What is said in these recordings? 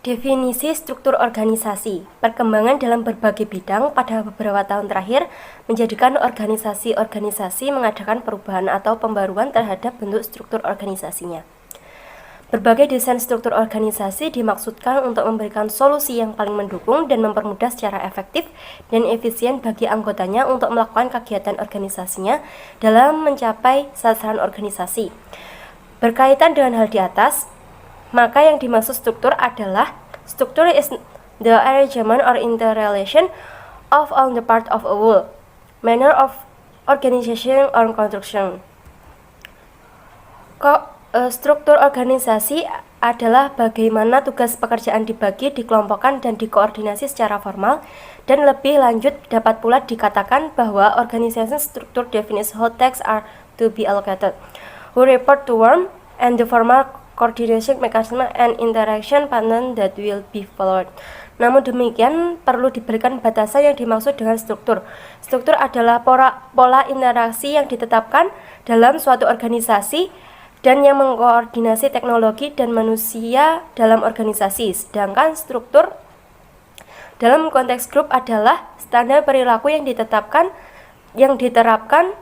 Definisi struktur organisasi. Perkembangan dalam berbagai bidang pada beberapa tahun terakhir menjadikan organisasi-organisasi mengadakan perubahan atau pembaruan terhadap bentuk struktur organisasinya. Berbagai desain struktur organisasi dimaksudkan untuk memberikan solusi yang paling mendukung dan mempermudah secara efektif dan efisien bagi anggotanya untuk melakukan kegiatan organisasinya dalam mencapai sasaran organisasi. Berkaitan dengan hal di atas, maka yang dimaksud struktur adalah struktur is the arrangement or interrelation of all the part of a whole, manner of organization or construction. Struktur organisasi adalah bagaimana tugas pekerjaan dibagi, dikelompokkan, dan dikoordinasi secara formal, dan lebih lanjut dapat pula dikatakan bahwa organization structure defines how tasks are to be allocated, who report to whom, and the formal coordination mechanism and interaction pattern that will be followed. Namun demikian, perlu diberikan batasan yang dimaksud dengan struktur. Struktur adalah pola interaksi yang ditetapkan dalam suatu organisasi dan yang mengkoordinasi teknologi dan manusia dalam organisasi. Sedangkan struktur dalam konteks grup adalah standar perilaku yang diterapkan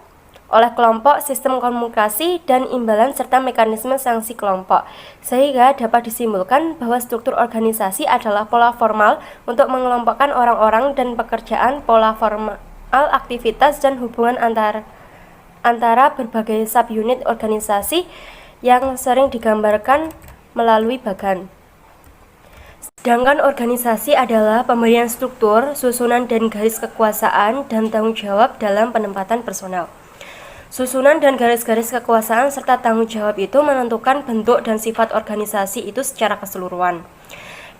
oleh kelompok, sistem komunikasi, dan imbalan serta mekanisme sanksi kelompok, sehingga dapat disimpulkan bahwa struktur organisasi adalah pola formal untuk mengelompokkan orang-orang dan pekerjaan, pola formal aktivitas, dan hubungan antara berbagai subunit organisasi yang sering digambarkan melalui bagan. Sedangkan organisasi adalah pemberian struktur, susunan, dan garis kekuasaan dan tanggung jawab dalam penempatan personal. Susunan dan garis-garis kekuasaan serta tanggung jawab itu menentukan bentuk dan sifat organisasi itu secara keseluruhan,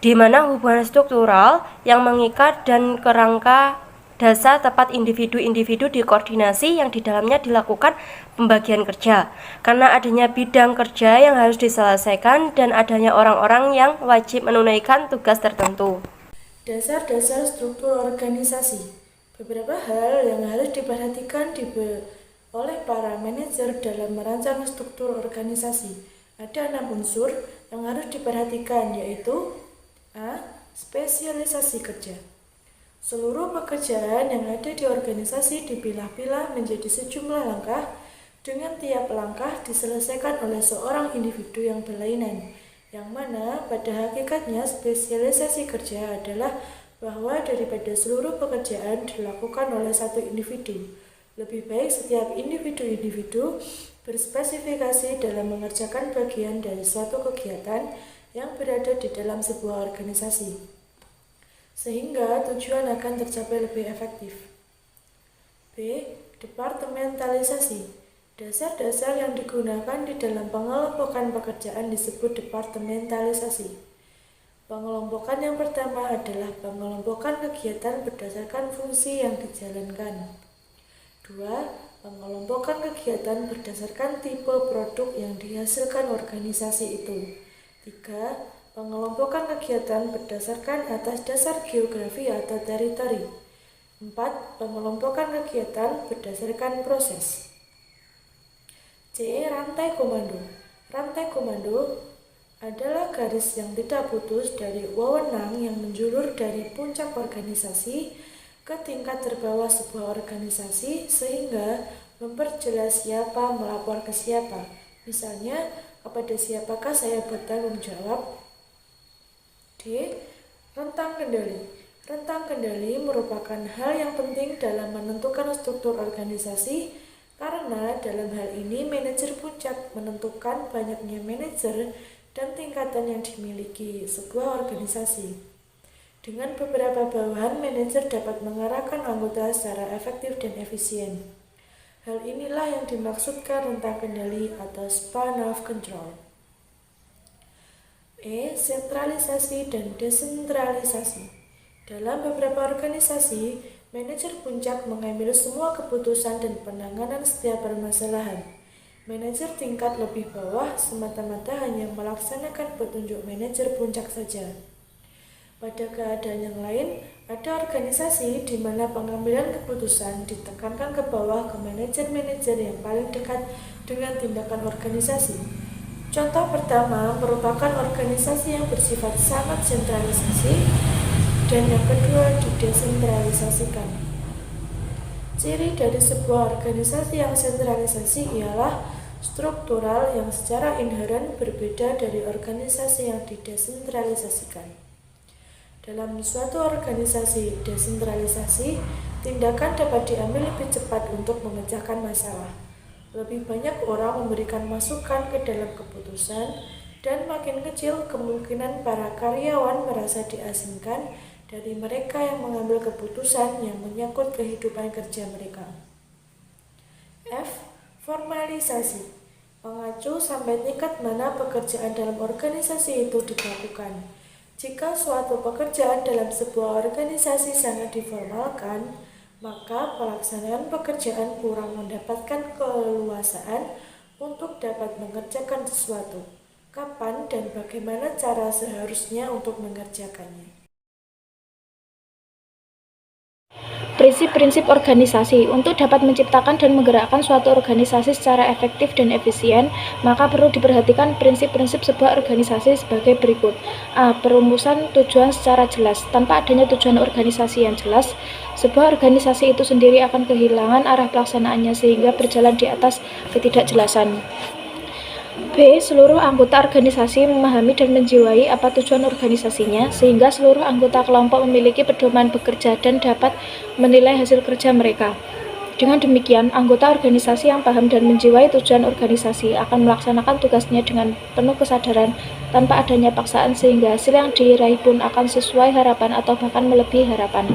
di mana hubungan struktural yang mengikat dan kerangka dasar tepat individu-individu dikoordinasi yang di dalamnya dilakukan pembagian kerja, karena adanya bidang kerja yang harus diselesaikan dan adanya orang-orang yang wajib menunaikan tugas tertentu. Dasar-dasar struktur organisasi. Beberapa hal yang harus diperhatikan oleh para manajer dalam merancang struktur organisasi. Ada 6 unsur yang harus diperhatikan, yaitu A. Spesialisasi kerja. Seluruh pekerjaan yang ada di organisasi dipilah-pilah menjadi sejumlah langkah, dengan tiap langkah diselesaikan oleh seorang individu yang berlainan, yang mana pada hakikatnya spesialisasi kerja adalah bahwa daripada seluruh pekerjaan dilakukan oleh satu individu, lebih baik setiap individu-individu berspesifikasi dalam mengerjakan bagian dari suatu kegiatan yang berada di dalam sebuah organisasi, sehingga tujuan akan tercapai lebih efektif. B. Departementalisasi. Dasar-dasar yang digunakan di dalam pengelompokan pekerjaan disebut departementalisasi. Pengelompokan yang pertama adalah pengelompokan kegiatan berdasarkan fungsi yang dijalankan. 2. Pengelompokan kegiatan berdasarkan tipe produk yang dihasilkan organisasi itu. 3. Pengelompokan kegiatan berdasarkan atas dasar geografi atau teritori. 4. Pengelompokan kegiatan berdasarkan proses. C. Rantai komando. Rantai komando adalah garis yang tidak putus dari wewenang yang menjulur dari puncak organisasi ke tingkat terbawah sebuah organisasi, sehingga memperjelas siapa melapor ke siapa. Misalnya, kepada siapakah saya bertanggung jawab? D. Rentang kendali. Rentang kendali merupakan hal yang penting dalam menentukan struktur organisasi, karena dalam hal ini manajer puncak menentukan banyaknya manajer dan tingkatan yang dimiliki sebuah organisasi. Dengan beberapa bawahan, manajer dapat mengarahkan anggota secara efektif dan efisien. Hal inilah yang dimaksudkan rentang kendali atau span of control. E. Sentralisasi dan desentralisasi. Dalam beberapa organisasi, manajer puncak mengambil semua keputusan dan penanganan setiap permasalahan. Manajer tingkat lebih bawah semata-mata hanya melaksanakan petunjuk manajer puncak saja. Pada keadaan yang lain, ada organisasi di mana pengambilan keputusan ditekankan ke bawah ke manajer-manajer yang paling dekat dengan tindakan organisasi. Contoh pertama merupakan organisasi yang bersifat sangat sentralisasi, dan yang kedua didesentralisasikan. Ciri dari sebuah organisasi yang sentralisasi ialah struktural yang secara inheren berbeda dari organisasi yang didesentralisasikan. Dalam suatu organisasi desentralisasi, tindakan dapat diambil lebih cepat untuk memecahkan masalah. Lebih banyak orang memberikan masukan ke dalam keputusan, dan makin kecil kemungkinan para karyawan merasa diasingkan dari mereka yang mengambil keputusan yang menyangkut kehidupan kerja mereka. F. Formalisasi. Mengacu sampai tingkat mana pekerjaan dalam organisasi itu dilakukan. Jika suatu pekerjaan dalam sebuah organisasi sangat diformalkan, maka pelaksanaan pekerjaan kurang mendapatkan keleluasaan untuk dapat mengerjakan sesuatu. Kapan dan bagaimana cara seharusnya untuk mengerjakannya? Prinsip-prinsip organisasi. Untuk dapat menciptakan dan menggerakkan suatu organisasi secara efektif dan efisien, maka perlu diperhatikan prinsip-prinsip sebuah organisasi sebagai berikut. A. Perumusan tujuan secara jelas. Tanpa adanya tujuan organisasi yang jelas, sebuah organisasi itu sendiri akan kehilangan arah pelaksanaannya sehingga berjalan di atas ketidakjelasan. B. Seluruh anggota organisasi memahami dan menjiwai apa tujuan organisasinya, sehingga seluruh anggota kelompok memiliki pedoman bekerja dan dapat menilai hasil kerja mereka. Dengan demikian, anggota organisasi yang paham dan menjiwai tujuan organisasi akan melaksanakan tugasnya dengan penuh kesadaran tanpa adanya paksaan, sehingga hasil yang diraih pun akan sesuai harapan atau bahkan melebihi harapan.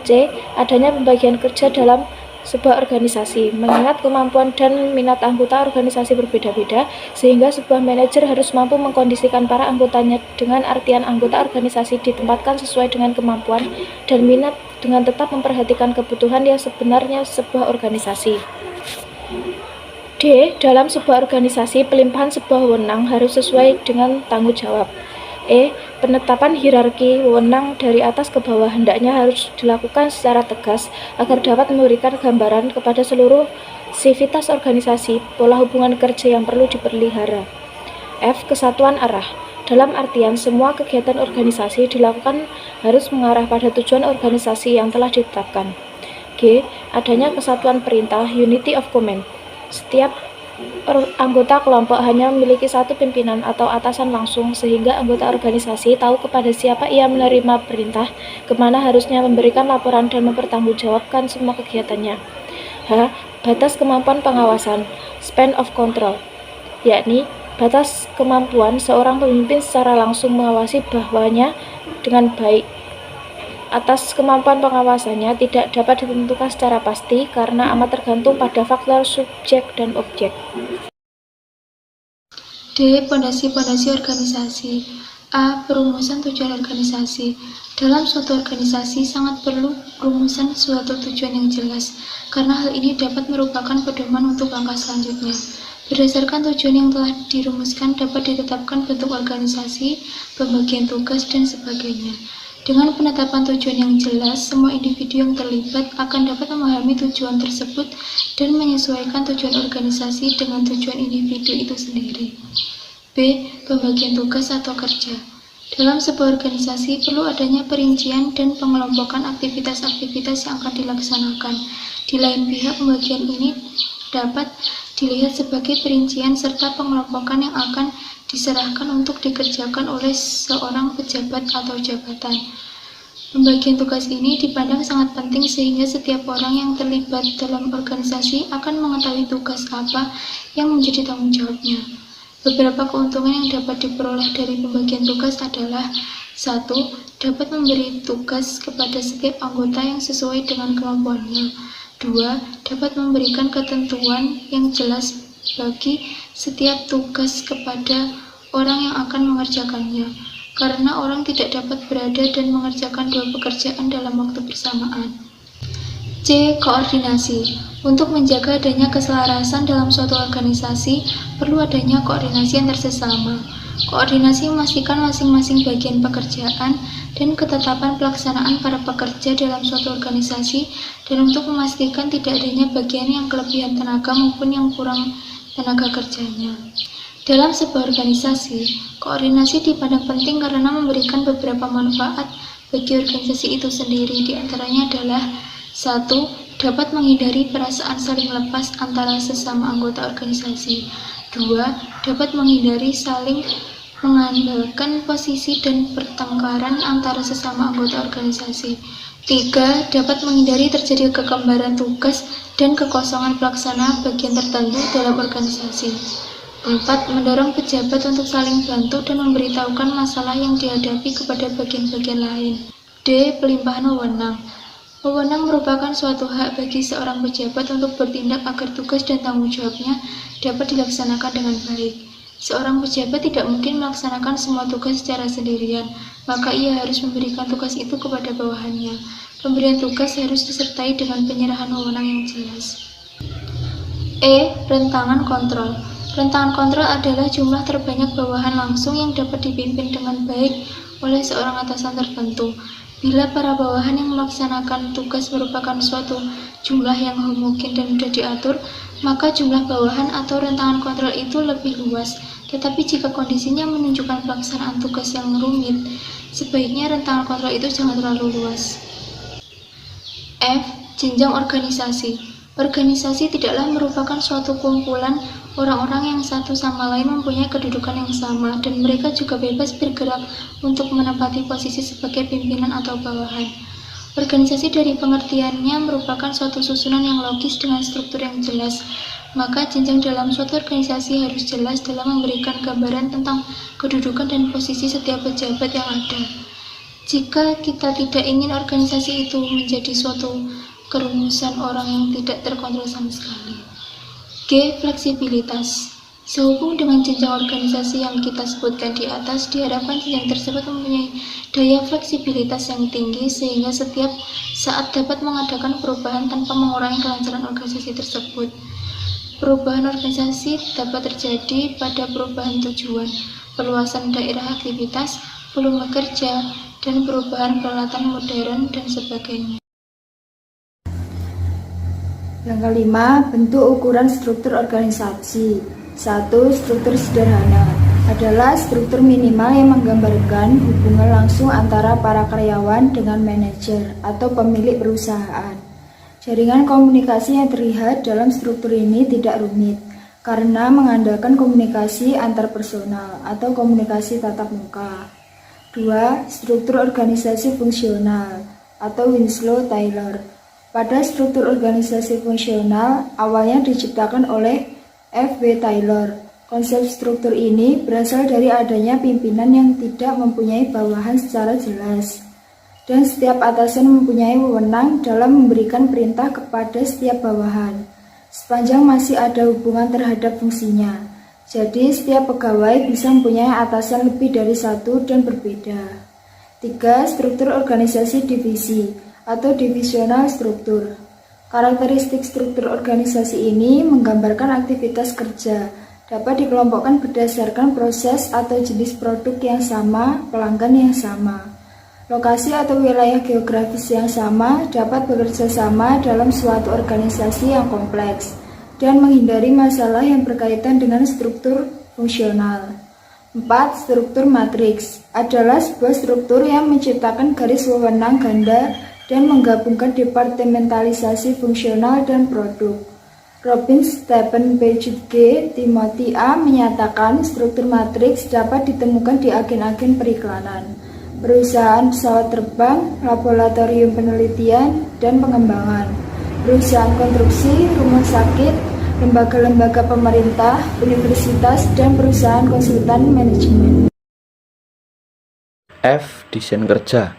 C. Adanya pembagian kerja dalam sebuah organisasi, mengingat kemampuan dan minat anggota organisasi berbeda-beda, sehingga sebuah manajer harus mampu mengkondisikan para anggotanya, dengan artian anggota organisasi ditempatkan sesuai dengan kemampuan dan minat dengan tetap memperhatikan kebutuhan yang sebenarnya sebuah organisasi. D. Dalam sebuah organisasi, pelimpahan sebuah wewenang harus sesuai dengan tanggung jawab. E. Penetapan hierarki wewenang dari atas ke bawah hendaknya harus dilakukan secara tegas agar dapat memberikan gambaran kepada seluruh sivitas organisasi pola hubungan kerja yang perlu dipelihara. F. Kesatuan arah. Dalam artian semua kegiatan organisasi dilakukan harus mengarah pada tujuan organisasi yang telah ditetapkan. G. Adanya kesatuan perintah, unity of command. Setiap anggota kelompok hanya memiliki satu pimpinan atau atasan langsung, sehingga anggota organisasi tahu kepada siapa ia menerima perintah, kemana harusnya memberikan laporan dan mempertanggungjawabkan semua kegiatannya. H. Batas kemampuan pengawasan, span of control, yakni batas kemampuan seorang pemimpin secara langsung mengawasi bahwanya dengan baik. Atas kemampuan pengawasannya tidak dapat ditentukan secara pasti karena amat tergantung pada faktor subjek dan objek. D. Pondasi-pondasi organisasi. A. Perumusan tujuan organisasi. Dalam suatu organisasi sangat perlu perumusan suatu tujuan yang jelas, karena hal ini dapat merupakan pedoman untuk langkah selanjutnya. Berdasarkan tujuan yang telah dirumuskan dapat ditetapkan bentuk organisasi, pembagian tugas, dan sebagainya. Dengan penetapan tujuan yang jelas, semua individu yang terlibat akan dapat memahami tujuan tersebut dan menyesuaikan tujuan organisasi dengan tujuan individu itu sendiri. B. Pembagian tugas atau kerja. Dalam sebuah organisasi perlu adanya perincian dan pengelompokan aktivitas-aktivitas yang akan dilaksanakan. Di lain pihak, pembagian ini dapat dilihat sebagai perincian serta pengelompokan yang akan diserahkan untuk dikerjakan oleh seorang pejabat atau jabatan. Pembagian tugas ini dipandang sangat penting sehingga setiap orang yang terlibat dalam organisasi akan mengetahui tugas apa yang menjadi tanggung jawabnya. Beberapa keuntungan yang dapat diperoleh dari pembagian tugas adalah: 1. Dapat memberi tugas kepada setiap anggota yang sesuai dengan kemampuannya. 2. Dapat memberikan ketentuan yang jelas bagi setiap tugas kepada orang yang akan mengerjakannya, karena orang tidak dapat berada dan mengerjakan dua pekerjaan dalam waktu bersamaan. C. Koordinasi. Untuk menjaga adanya keselarasan dalam suatu organisasi, perlu adanya koordinasi antar sesama. Koordinasi memastikan masing-masing bagian pekerjaan dan ketetapan pelaksanaan para pekerja dalam suatu organisasi, dan untuk memastikan tidak adanya bagian yang kelebihan tenaga maupun yang kurang tenaga kerjanya. Dalam sebuah organisasi, koordinasi dipandang penting karena memberikan beberapa manfaat bagi organisasi itu sendiri. Di antaranya adalah 1. Dapat menghindari perasaan saling lepas antara sesama anggota organisasi. 2. Dapat menghindari saling mengandalkan posisi dan pertengkaran antara sesama anggota organisasi. 3. Dapat menghindari terjadi kekembaran tugas dan kekosongan pelaksana bagian tertentu dalam organisasi. 4. Mendorong pejabat untuk saling bantu dan memberitahukan masalah yang dihadapi kepada bagian-bagian lain. D. Pelimpahan wewenang. Wewenang merupakan suatu hak bagi seorang pejabat untuk bertindak agar tugas dan tanggung jawabnya dapat dilaksanakan dengan baik. Seorang pejabat tidak mungkin melaksanakan semua tugas secara sendirian, maka ia harus memberikan tugas itu kepada bawahannya. Pemberian tugas harus disertai dengan penyerahan wewenang yang jelas. E. Rentangan kontrol. Rentangan kontrol adalah jumlah terbanyak bawahan langsung yang dapat dipimpin dengan baik oleh seorang atasan tertentu. Bila para bawahan yang melaksanakan tugas merupakan suatu jumlah yang homogen dan mudah diatur, maka jumlah bawahan atau rentangan kontrol itu lebih luas. Tetapi jika kondisinya menunjukkan pelaksanaan tugas yang rumit, sebaiknya rentangan kontrol itu jangan terlalu luas. F. Jenjang organisasi. Organisasi tidaklah merupakan suatu kumpulan orang-orang yang satu sama lain mempunyai kedudukan yang sama, dan mereka juga bebas bergerak untuk menempati posisi sebagai pimpinan atau bawahan. Organisasi dari pengertiannya merupakan suatu susunan yang logis dengan struktur yang jelas, maka jenjang dalam suatu organisasi harus jelas dalam memberikan gambaran tentang kedudukan dan posisi setiap pejabat yang ada. Jika kita tidak ingin organisasi itu menjadi suatu kerumusan orang yang tidak terkontrol sama sekali. G. Fleksibilitas. Sehubung dengan jenjang organisasi yang kita sebutkan di atas, diharapkan jenjang tersebut mempunyai daya fleksibilitas yang tinggi sehingga setiap saat dapat mengadakan perubahan tanpa mengurangi kelancaran organisasi tersebut. Perubahan organisasi dapat terjadi pada perubahan tujuan, perluasan daerah aktivitas, volume kerja, dan perubahan peralatan modern dan sebagainya. Yang kelima, bentuk ukuran struktur organisasi. 1. Struktur sederhana adalah struktur minimal yang menggambarkan hubungan langsung antara para karyawan dengan manajer atau pemilik perusahaan. Jaringan komunikasi yang terlihat dalam struktur ini tidak rumit karena mengandalkan komunikasi antar personal atau komunikasi tatap muka. 2. Struktur organisasi fungsional atau Winslow-Taylor. Pada struktur organisasi fungsional, awalnya diciptakan oleh F.W. Taylor. Konsep struktur ini berasal dari adanya pimpinan yang tidak mempunyai bawahan secara jelas, dan setiap atasan mempunyai wewenang dalam memberikan perintah kepada setiap bawahan, sepanjang masih ada hubungan terhadap fungsinya. Jadi, setiap pegawai bisa mempunyai atasan lebih dari satu dan berbeda. 3. Struktur organisasi divisi atau divisional struktur. Karakteristik struktur organisasi ini menggambarkan aktivitas kerja, dapat dikelompokkan berdasarkan proses atau jenis produk yang sama, pelanggan yang sama. Lokasi atau wilayah geografis yang sama dapat bekerja sama dalam suatu organisasi yang kompleks dan menghindari masalah yang berkaitan dengan struktur fungsional. 4. Struktur matriks adalah sebuah struktur yang menciptakan garis wewenang ganda dan menggabungkan departementalisasi fungsional dan produk. Robin Stephen Paget G. Timothy A. menyatakan struktur matriks dapat ditemukan di agen-agen periklanan, perusahaan pesawat terbang, laboratorium penelitian dan pengembangan, perusahaan konstruksi, rumah sakit, lembaga-lembaga pemerintah, universitas, dan perusahaan konsultan manajemen. F. Desain kerja.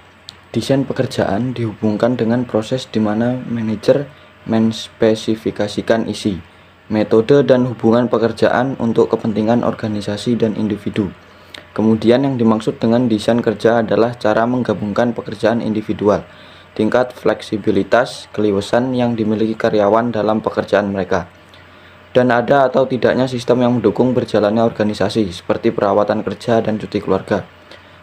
Desain pekerjaan dihubungkan dengan proses di mana manajer menspesifikasikan isi, metode, dan hubungan pekerjaan untuk kepentingan organisasi dan individu. Kemudian yang dimaksud dengan desain kerja adalah cara menggabungkan pekerjaan individual, tingkat fleksibilitas, keleluasan yang dimiliki karyawan dalam pekerjaan mereka, dan ada atau tidaknya sistem yang mendukung berjalannya organisasi seperti perawatan kerja dan cuti keluarga.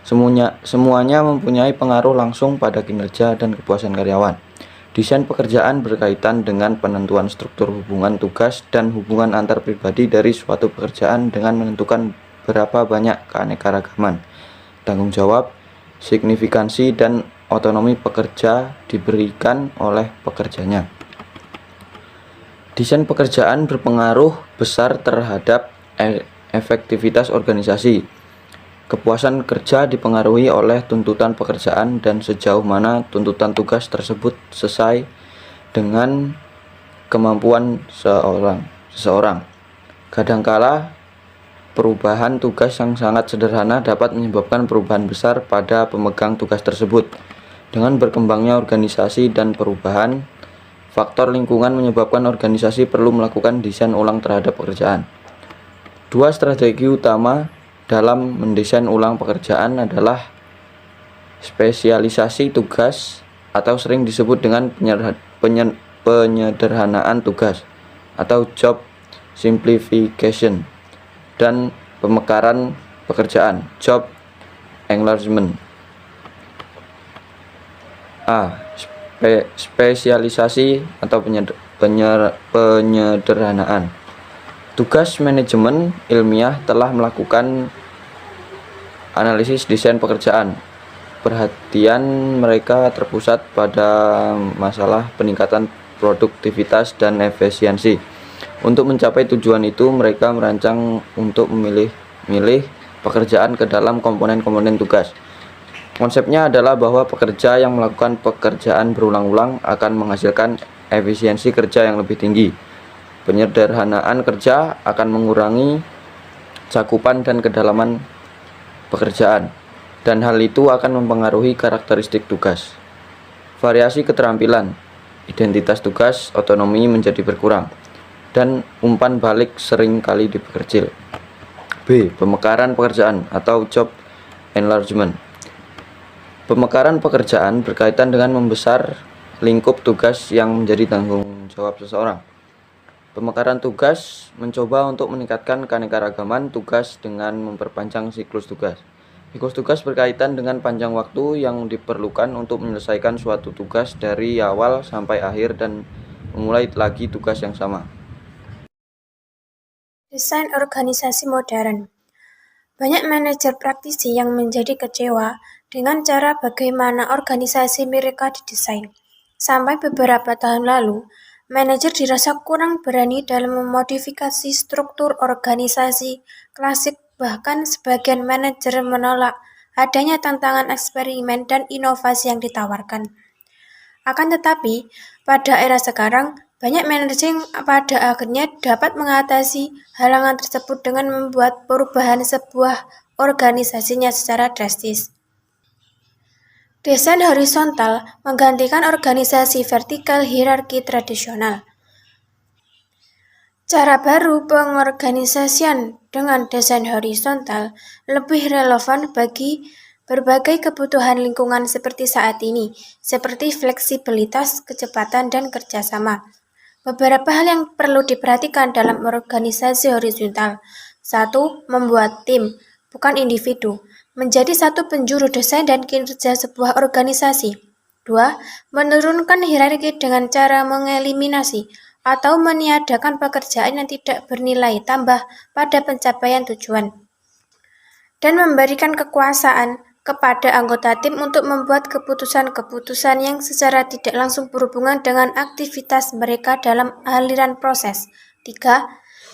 Semuanya mempunyai pengaruh langsung pada kinerja dan kepuasan karyawan. Desain pekerjaan berkaitan dengan penentuan struktur hubungan tugas dan hubungan antar pribadi dari suatu pekerjaan dengan menentukan berapa banyak keanekaragaman, tanggung jawab, signifikansi, dan otonomi pekerja diberikan oleh pekerjanya. Desain pekerjaan berpengaruh besar terhadap efektivitas organisasi. Kepuasan kerja dipengaruhi oleh tuntutan pekerjaan dan sejauh mana tuntutan tugas tersebut sesuai dengan kemampuan seseorang. Kadangkala perubahan tugas yang sangat sederhana dapat menyebabkan perubahan besar pada pemegang tugas tersebut. Dengan berkembangnya organisasi dan perubahan faktor lingkungan menyebabkan organisasi perlu melakukan desain ulang terhadap pekerjaan. Dua strategi utama dalam mendesain ulang pekerjaan adalah spesialisasi tugas atau sering disebut dengan penyederhanaan tugas atau job simplification, dan pemekaran pekerjaan, job enlargement. Spesialisasi atau penyederhanaan. Tugas manajemen ilmiah telah melakukan analisis desain pekerjaan. Perhatian mereka terpusat pada masalah peningkatan produktivitas dan efisiensi. Untuk mencapai tujuan itu, mereka merancang untuk memilih pekerjaan ke dalam komponen-komponen tugas. Konsepnya adalah bahwa pekerja yang melakukan pekerjaan berulang-ulang akan menghasilkan efisiensi kerja yang lebih tinggi. Penyederhanaan kerja akan mengurangi cakupan dan kedalaman pekerjaan, dan hal itu akan mempengaruhi karakteristik tugas. Variasi keterampilan, identitas tugas, otonomi menjadi berkurang, dan umpan balik sering kali diperkecil. B. Pemekaran pekerjaan atau job enlargement. Pemekaran pekerjaan berkaitan dengan membesar lingkup tugas yang menjadi tanggung jawab seseorang. Pemekaran tugas mencoba untuk meningkatkan keanekaragaman tugas dengan memperpanjang siklus tugas. Siklus tugas berkaitan dengan panjang waktu yang diperlukan untuk menyelesaikan suatu tugas dari awal sampai akhir dan memulai lagi tugas yang sama. Desain organisasi modern. Banyak manajer praktisi yang menjadi kecewa dengan cara bagaimana organisasi mereka didesain. Sampai beberapa tahun lalu, manajer dirasa kurang berani dalam memodifikasi struktur organisasi klasik, bahkan sebagian manajer menolak adanya tantangan eksperimen dan inovasi yang ditawarkan. Akan tetapi, pada era sekarang, banyak manajer yang pada akhirnya dapat mengatasi halangan tersebut dengan membuat perubahan sebuah organisasinya secara drastis. Desain horizontal menggantikan organisasi vertikal hierarki tradisional. Cara baru pengorganisasian dengan desain horizontal lebih relevan bagi berbagai kebutuhan lingkungan seperti saat ini, seperti fleksibilitas, kecepatan, dan kerjasama. Beberapa hal yang perlu diperhatikan dalam organisasi horizontal. 1. Membuat tim, bukan individu, menjadi satu penjuru desain dan kinerja sebuah organisasi. 2. Menurunkan hierarki dengan cara mengeliminasi atau meniadakan pekerjaan yang tidak bernilai tambah pada pencapaian tujuan. Dan memberikan kekuasaan kepada anggota tim untuk membuat keputusan-keputusan yang secara tidak langsung berhubungan dengan aktivitas mereka dalam aliran proses. 3.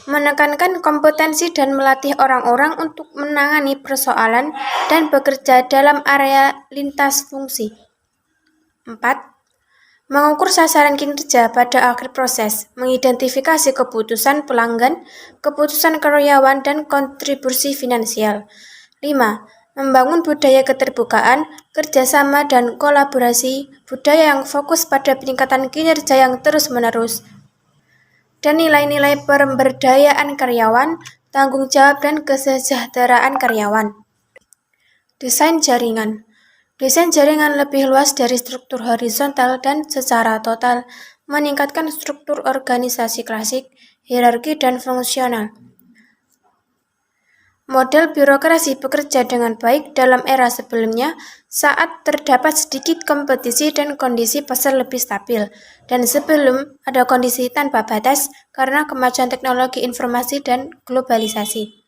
Menekankan kompetensi dan melatih orang-orang untuk menangani persoalan dan bekerja dalam area lintas fungsi. 4. Mengukur sasaran kinerja pada akhir proses, mengidentifikasi keputusan pelanggan, keputusan karyawan, dan kontribusi finansial. 5. Membangun budaya keterbukaan, kerjasama, dan kolaborasi, budaya yang fokus pada peningkatan kinerja yang terus-menerus, dan nilai-nilai pemberdayaan karyawan, tanggung jawab, dan kesejahteraan karyawan. Desain jaringan. Desain jaringan lebih luas dari struktur horizontal dan secara total meningkatkan struktur organisasi klasik, hierarki, dan fungsional. Model birokrasi bekerja dengan baik dalam era sebelumnya saat terdapat sedikit kompetisi dan kondisi pasar lebih stabil, dan sebelum ada kondisi tanpa batas karena kemajuan teknologi informasi dan globalisasi.